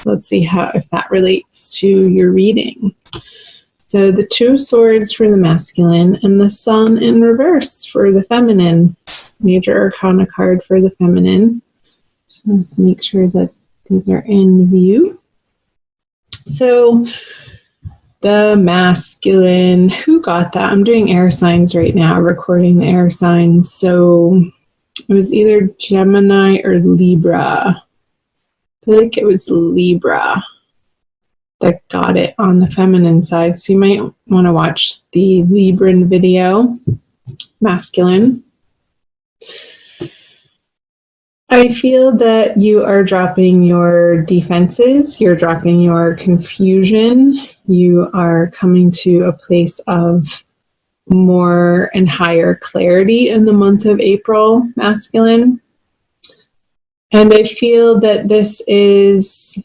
Let's see if that relates to your reading. So the Two of Swords for the masculine and the Sun in reverse for the feminine. Major Arcana card for the feminine. So let's make sure that these are in view. So the masculine, who got that? I'm doing air signs right now, recording the air signs. So it was either Gemini or Libra. I feel like it was Libra that got it on the feminine side. So you might want to watch the Libran video, masculine. I feel that you are dropping your defenses, you're dropping your confusion, you are coming to a place of more and higher clarity in the month of April, masculine. And I feel that this is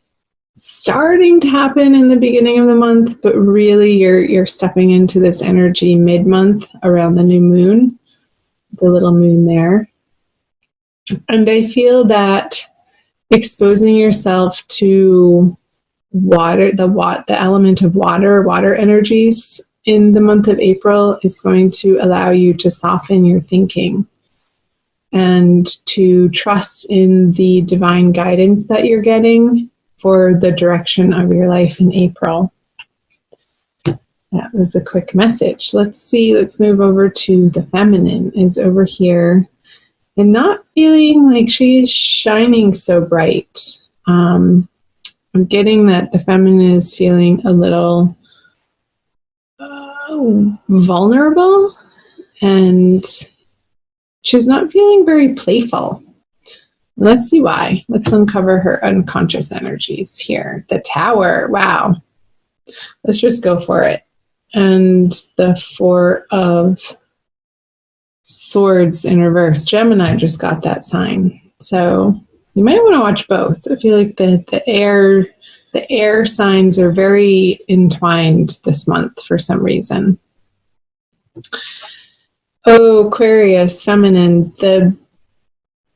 starting to happen in the beginning of the month, but really you're stepping into this energy mid-month around the new moon, the little moon there. And I feel that exposing yourself to water, the element of water energies in the month of April is going to allow you to soften your thinking and to trust in the divine guidance that you're getting for the direction of your life in April. That was a quick message. Let's see, let's move over to the feminine is over here and not feeling like she's shining so bright. I'm getting that the feminine is feeling a little vulnerable and she's not feeling very playful. Let's see why. Let's uncover her unconscious energies here. The Tower. Wow. Let's just go for it. And the Four of Swords in reverse. Gemini just got that sign. So you might want to watch both. I feel like the air signs are very entwined this month for some reason. Oh, Aquarius, feminine.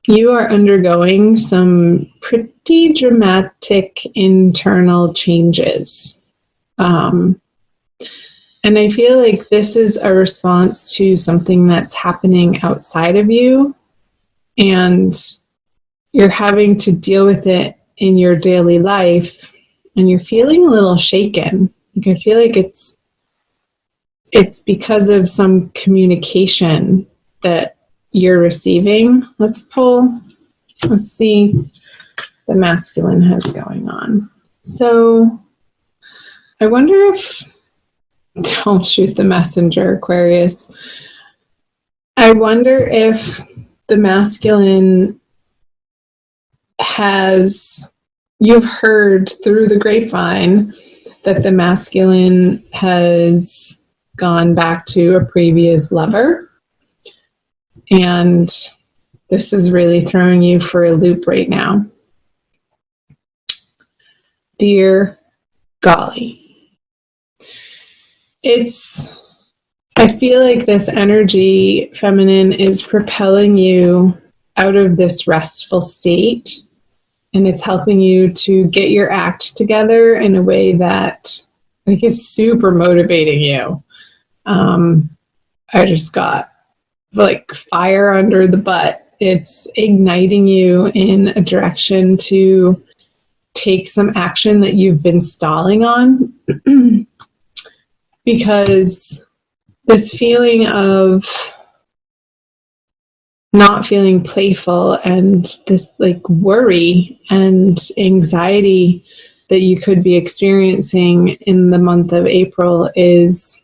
You are undergoing some pretty dramatic internal changes. And I feel like this is a response to something that's happening outside of you. And you're having to deal with it in your daily life. And you're feeling a little shaken. Like I feel like it's because of some communication that you're receiving. Let's see the masculine has going on. So I wonder if, don't shoot the messenger, Aquarius. I wonder if the masculine you've heard through the grapevine that the masculine has gone back to a previous lover. And this is really throwing you for a loop right now. Dear golly. I feel like this energy, feminine, is propelling you out of this restful state. And it's helping you to get your act together in a way that is super motivating you. I just got like fire under the butt. It's igniting you in a direction to take some action that you've been stalling on. Because this feeling of not feeling playful and this like worry and anxiety that you could be experiencing in the month of April is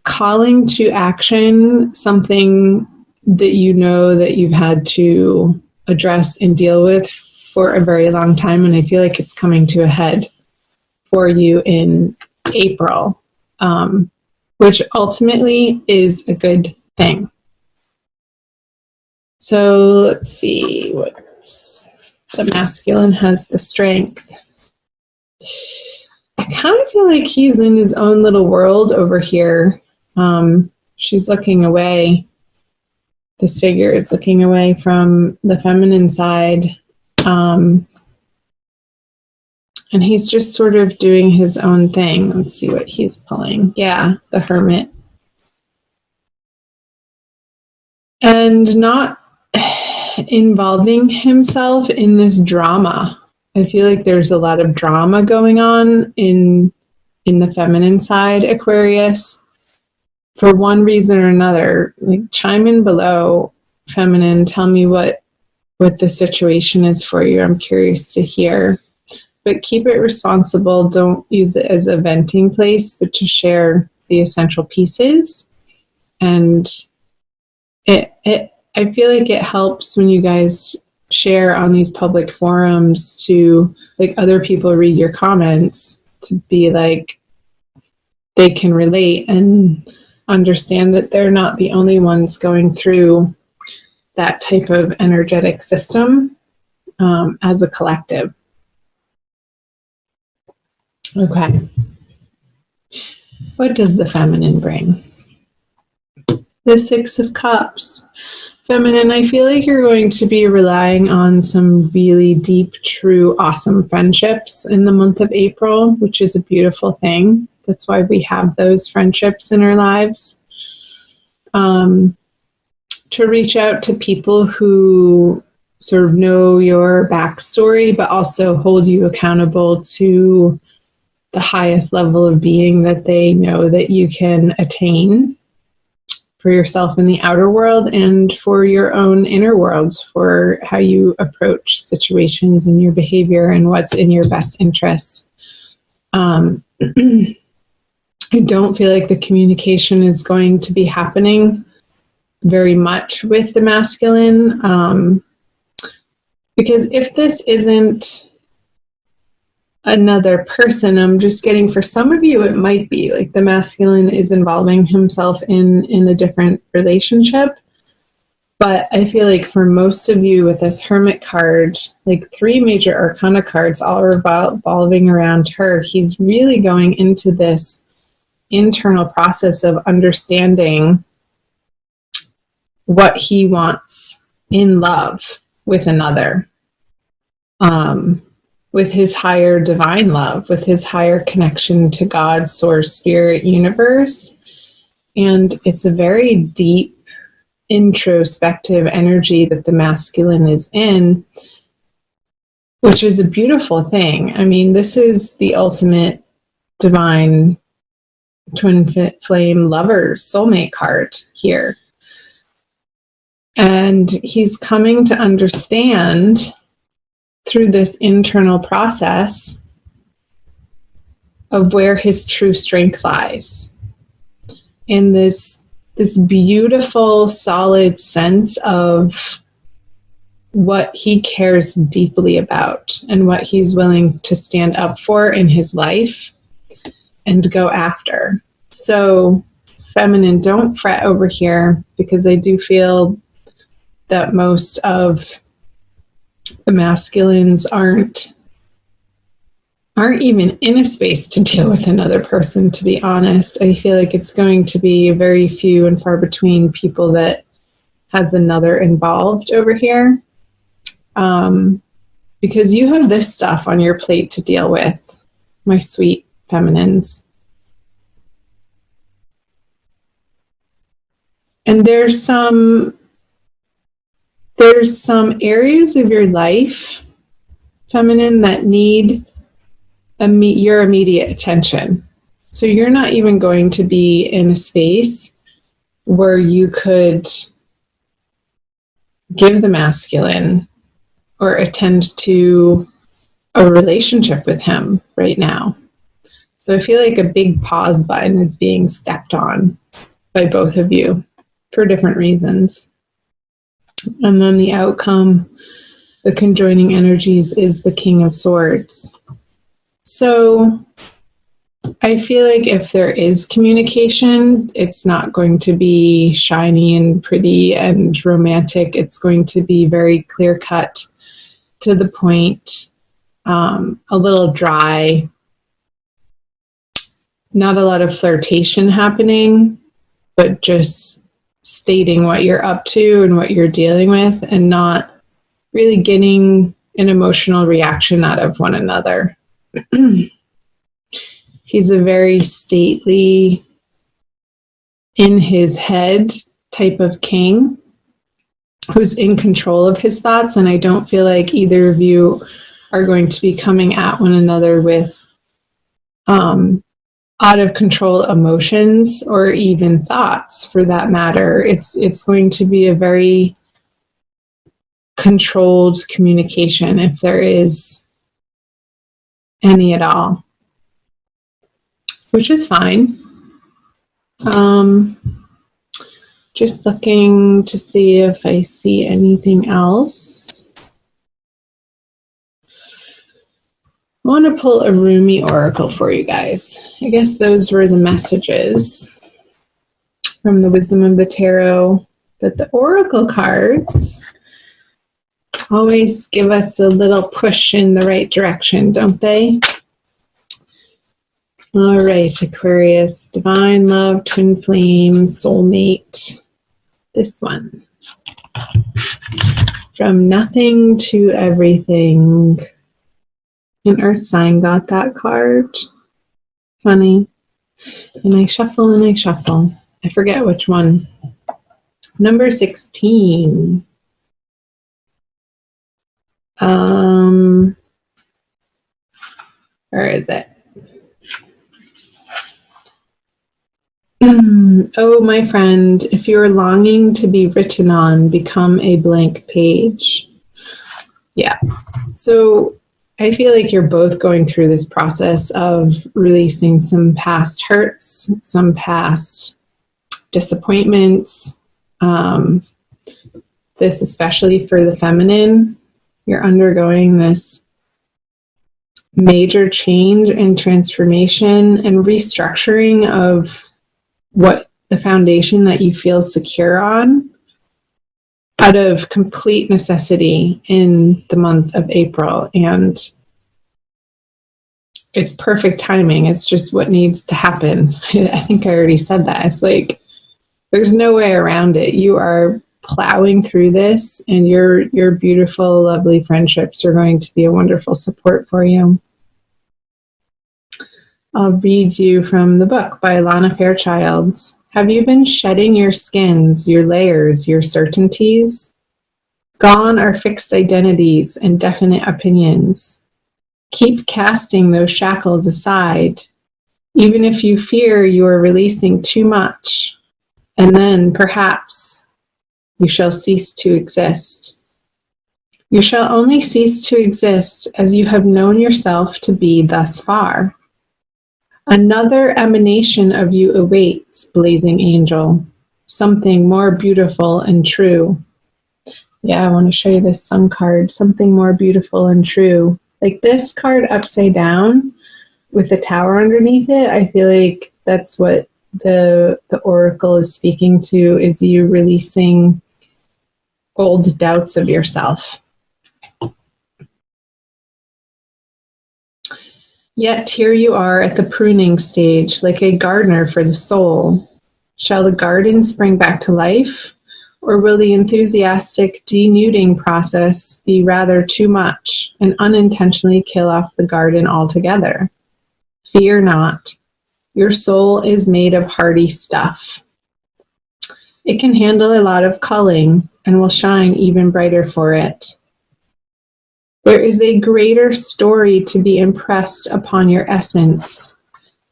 calling to action something that you know that you've had to address and deal with for a very long time. And I feel like it's coming to a head for you in April, which ultimately is a good thing. So let's see, what's the masculine has the Strength. I kind of feel like he's in his own little world over here. She's looking away. This figure is looking away from the feminine side. And he's just sort of doing his own thing. Let's see what he's pulling. Yeah, the Hermit. And not involving himself in this drama. I feel like there's a lot of drama going on in the feminine side, Aquarius. For one reason or another, like chime in below, feminine, tell me what the situation is for you. I'm curious to hear. But keep it responsible. Don't use it as a venting place, but to share the essential pieces. And I feel like it helps when you guys share on these public forums to, like, other people read your comments, to be like, they can relate and understand that they're not the only ones going through that type of energetic system as a collective. Okay. What does the feminine bring? The Six of Cups. Feminine, I feel like you're going to be relying on some really deep, true, awesome friendships in the month of April, which is a beautiful thing. That's why we have those friendships in our lives. To reach out to people who sort of know your backstory, but also hold you accountable to the highest level of being that they know that you can attain for yourself in the outer world and for your own inner world, for how you approach situations and your behavior and what's in your best interest. I don't feel like the communication is going to be happening very much with the masculine, because if this isn't another person, I'm just getting, for some of you, it might be like the masculine is involving himself in a different relationship. But I feel like for most of you with this Hermit card, like 3 major arcana cards all revolving around her, he's really going into this internal process of understanding what he wants in love with another, with his higher divine love, with his higher connection to God, source, spirit, universe. And it's a very deep, introspective energy that the masculine is in, which is a beautiful thing. I mean, this is the ultimate divine twin flame lover soulmate card here. And he's coming to understand through this internal process of where his true strength lies. In this beautiful, solid sense of what he cares deeply about and what he's willing to stand up for in his life and go after. So, feminine, don't fret over here, because I do feel that most of the masculines aren't even in a space to deal with another person, to be honest. I feel like it's going to be very few and far between people that has another involved over here, because you have this stuff on your plate to deal with, my sweet feminines. And there's some areas of your life, feminine, that need your immediate attention. So you're not even going to be in a space where you could give the masculine or attend to a relationship with him right now. So I feel like a big pause button is being stepped on by both of you for different reasons. And then the outcome, the conjoining energies, is the King of Swords. So I feel like if there is communication, it's not going to be shiny and pretty and romantic. It's going to be very clear-cut, to the point, a little dry, not a lot of flirtation happening, but just stating what you're up to and what you're dealing with, and not really getting an emotional reaction out of one another. He's a very stately, in his head type of king who's in control of his thoughts. And I don't feel like either of you are going to be coming at one another with out of control emotions or even thoughts for that matter. It's going to be a very controlled communication, if there is any at all, which is fine. Just looking to see if I see anything else. I want to pull a Rumi oracle for you guys. I guess those were the messages from the Wisdom of the Tarot. But the oracle cards always give us a little push in the right direction, don't they? All right, Aquarius, divine love, twin flame, soulmate. This one. From nothing to everything. An earth sign got that card. Funny. And I shuffle and I shuffle. I forget which one. Number 16. Where is it? Oh, my friend, if you're longing to be written on, become a blank page. Yeah. So I feel like you're both going through this process of releasing some past hurts, some past disappointments. This especially for the feminine. You're undergoing this major change and transformation and restructuring of what the foundation that you feel secure on out of complete necessity in the month of April. And it's perfect timing. It's just what needs to happen. I think I already said that. It's like, there's no way around it. You are plowing through this, and your beautiful, lovely friendships are going to be a wonderful support for you. I'll read you from the book by Lana Fairchild. Have you been shedding your skins, your layers, your certainties? Gone are fixed identities and definite opinions. Keep casting those shackles aside, even if you fear you are releasing too much, and then perhaps you shall cease to exist. You shall only cease to exist as you have known yourself to be thus far. Another emanation of you awaits, blazing angel, something more beautiful and true. Yeah, I want to show you this sun card, something more beautiful and true. Like this card upside down with the tower underneath it, I feel like that's what the oracle is speaking to, is you releasing old doubts of yourself. Yet here you are at the pruning stage, like a gardener for the soul. Shall the garden spring back to life, or will the enthusiastic denuding process be rather too much and unintentionally kill off the garden altogether? Fear not. Your soul is made of hardy stuff. It can handle a lot of culling and will shine even brighter for it. There is a greater story to be impressed upon your essence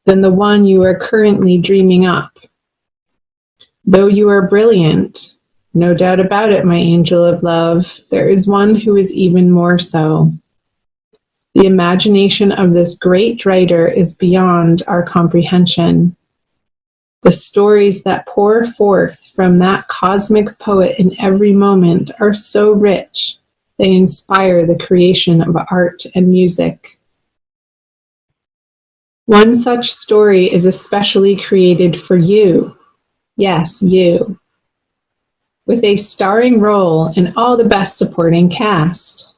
than the one you are currently dreaming up. Though you are brilliant, no doubt about it, my angel of love, there is one who is even more so. The imagination of this great writer is beyond our comprehension. The stories that pour forth from that cosmic poet in every moment are so rich, they inspire the creation of art and music. One such story is especially created for you. Yes, you. With a starring role and all the best supporting cast.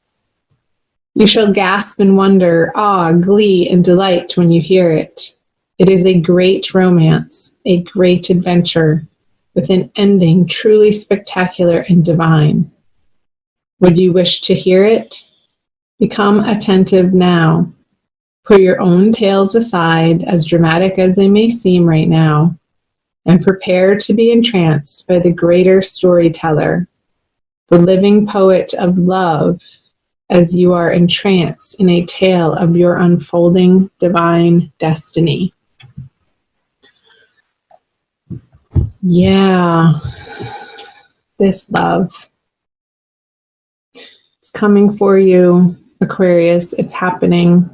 You shall gasp in wonder, awe, glee, and delight when you hear it. It is a great romance, a great adventure, with an ending truly spectacular and divine. Would you wish to hear it? Become attentive now. Put your own tales aside, as dramatic as they may seem right now, and prepare to be entranced by the greater storyteller, the living poet of love, as you are entranced in a tale of your unfolding divine destiny. Yeah, this love. It's coming for you, Aquarius. It's happening.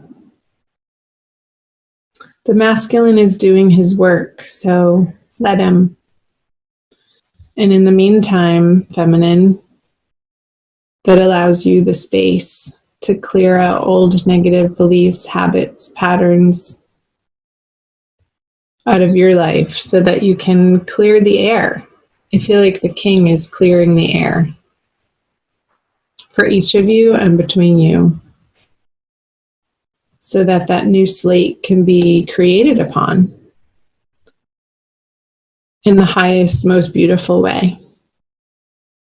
The masculine is doing his work, so let him. And in the meantime, feminine, that allows you the space to clear out old negative beliefs, habits, patterns out of your life so that you can clear the air. I feel like the king is clearing the air for each of you and between you, so that that new slate can be created upon in the highest, most beautiful way.